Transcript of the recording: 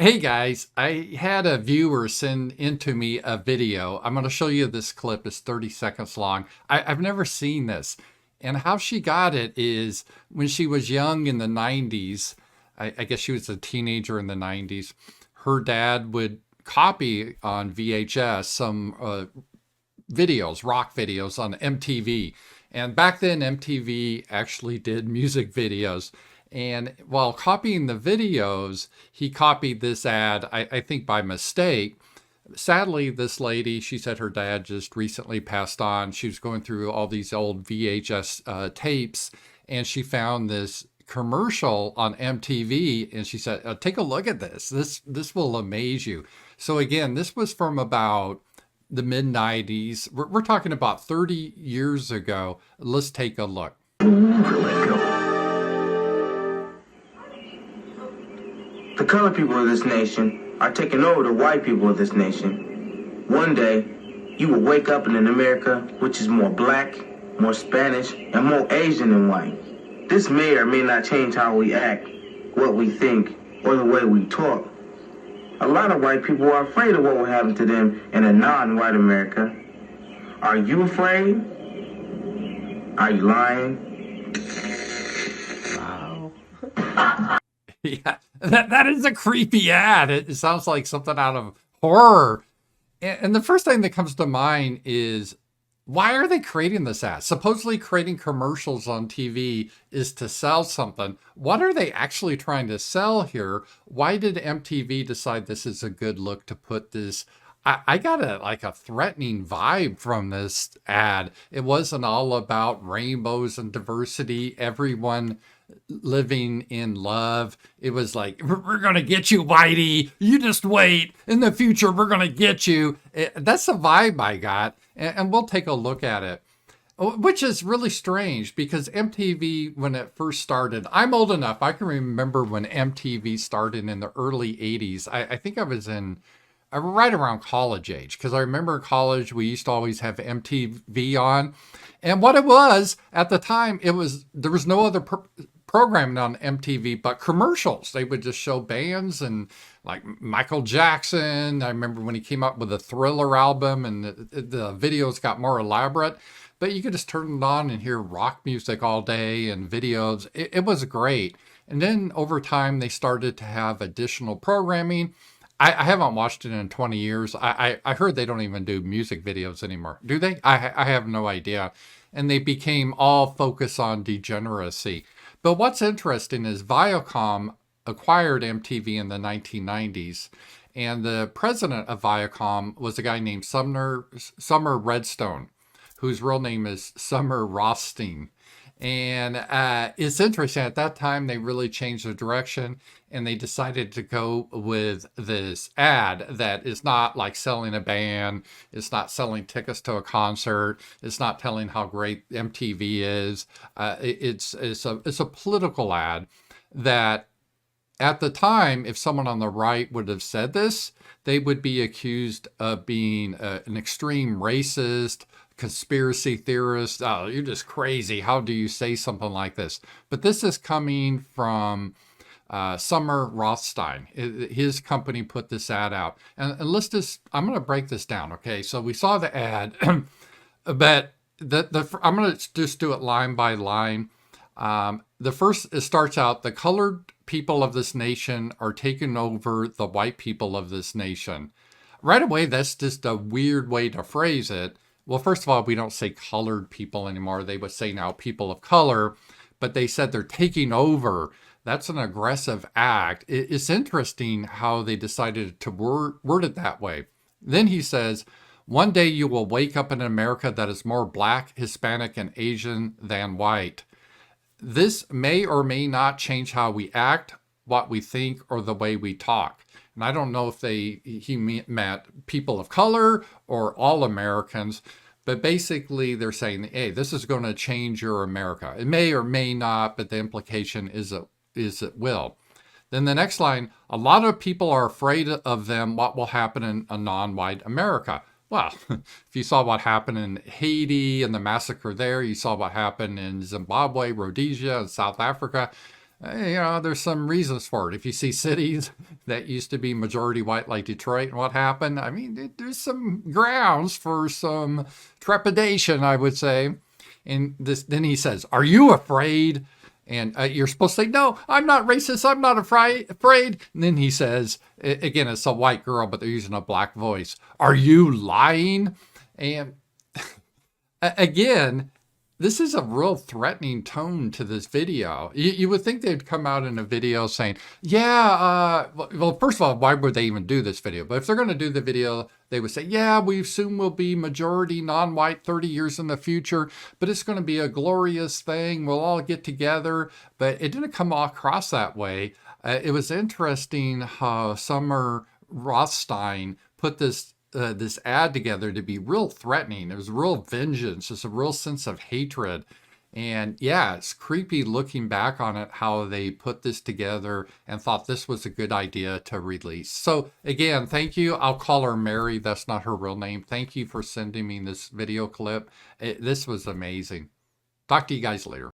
Hey guys, I had a viewer send into me a video. I'm going to show you this clip. It's 30 seconds long. I've never seen this. And how she got it is when she was young in the 90s, I guess she was a teenager in the 90s, her dad would copy on VHS some videos, rock videos on MTV. And back then, MTV actually did music videos. And while copying the videos, he copied this ad, I think by mistake. Sadly, this lady, she said her dad just recently passed on. She was going through all these old VHS tapes, and she found this commercial on MTV, and she said, "Take a look at this. This will amaze you." So again, this was from about the mid 90s. We're talking about 30 years ago. Let's take a look. The colored people of this nation are taking over the white people of this nation. One day, you will wake up in an America which is more black, more Spanish, and more Asian than white. This may or may not change how we act, what we think, or the way we talk. A lot of white people are afraid of what will happen to them in a non-white America. Are you afraid? Are you lying? Wow. Yeah, that is a creepy ad. It sounds like something out of horror. And the first thing that comes to mind is, why are they creating this ad? Supposedly creating commercials on TV is to sell something. What are they actually trying to sell here? Why did MTV decide this is a good look to put this? I got a threatening vibe from this ad. It wasn't all about rainbows and diversity, everyone living in love. It was like, we're going to get you, Whitey. You just wait. In the future, we're going to get you. That's the vibe I got. And we'll take a look at it, which is really strange because MTV, when it first started, I'm old enough. I can remember when MTV started in the early 80s. I think I was in right around college age, because I remember in college we used to always have MTV on. And what it was at the time, there was no other programming on MTV but commercials. They would just show bands and like Michael Jackson. I remember when he came up with a Thriller album and the videos got more elaborate, but you could just turn it on and hear rock music all day and videos. It was great. And then over time they started to have additional programming. I haven't watched it in 20 years. I heard they don't even do music videos anymore. Do they? I have no idea. And they became all focused on degeneracy. But what's interesting is Viacom acquired MTV in the 1990s. And the president of Viacom was a guy named Sumner Redstone, whose real name is Summer Rothstein. And it's interesting. At that time, they really changed the direction and they decided to go with this ad that is not like selling a band. It's not selling tickets to a concert. It's not telling how great MTV is. It's a political ad that at the time, if someone on the right would have said this, they would be accused of being an extreme racist, conspiracy theorist. Oh, you're just crazy. How do you say something like this? But this is coming from Summer Rothstein. His company put this ad out. And I'm going to break this down, okay? So we saw the ad, but I'm going to just do it line by line. The first, it starts out, the colored people of this nation are taking over the white people of this nation. Right away, that's just a weird way to phrase it. Well, first of all, we don't say colored people anymore. They would say now people of color, but they said they're taking over. That's an aggressive act. It's interesting how they decided to word it that way. Then he says, one day you will wake up in America that is more black, Hispanic, and Asian than white. This may or may not change how we act, what we think, or the way we talk. And I don't know if he meant people of color or all Americans, but basically they're saying, hey, this is going to change your America. It may or may not, but the implication is it will. Then the next line, a lot of people are afraid of them, what will happen in a non-white America. Well, if you saw what happened in Haiti and the massacre there, you saw what happened in Zimbabwe, Rhodesia, and South Africa. there's some reasons for it. If you see cities that used to be majority white like Detroit and what happened, I mean, there's some grounds for some trepidation, I would say. And then he says, "Are you afraid?" And you're supposed to say, "No, I'm not racist. I'm not afraid." And then he says, again, it's a white girl, but they're using a black voice. "Are you lying?" And again, this is a real threatening tone to this video. You would think they'd come out in a video saying, yeah, well, first of all, why would they even do this video? But if they're going to do the video, they would say, yeah, we soon will be majority non-white 30 years in the future, but it's going to be a glorious thing. We'll all get together. But it didn't come across that way. It was interesting how Summer Rothstein put this ad together to be real threatening. There was real vengeance, just a real sense of hatred. And yeah, it's creepy looking back on it, how they put this together and thought this was a good idea to release. So again, thank you. I'll call her Mary. That's not her real name. Thank you for sending me this video clip. This was amazing. Talk to you guys later.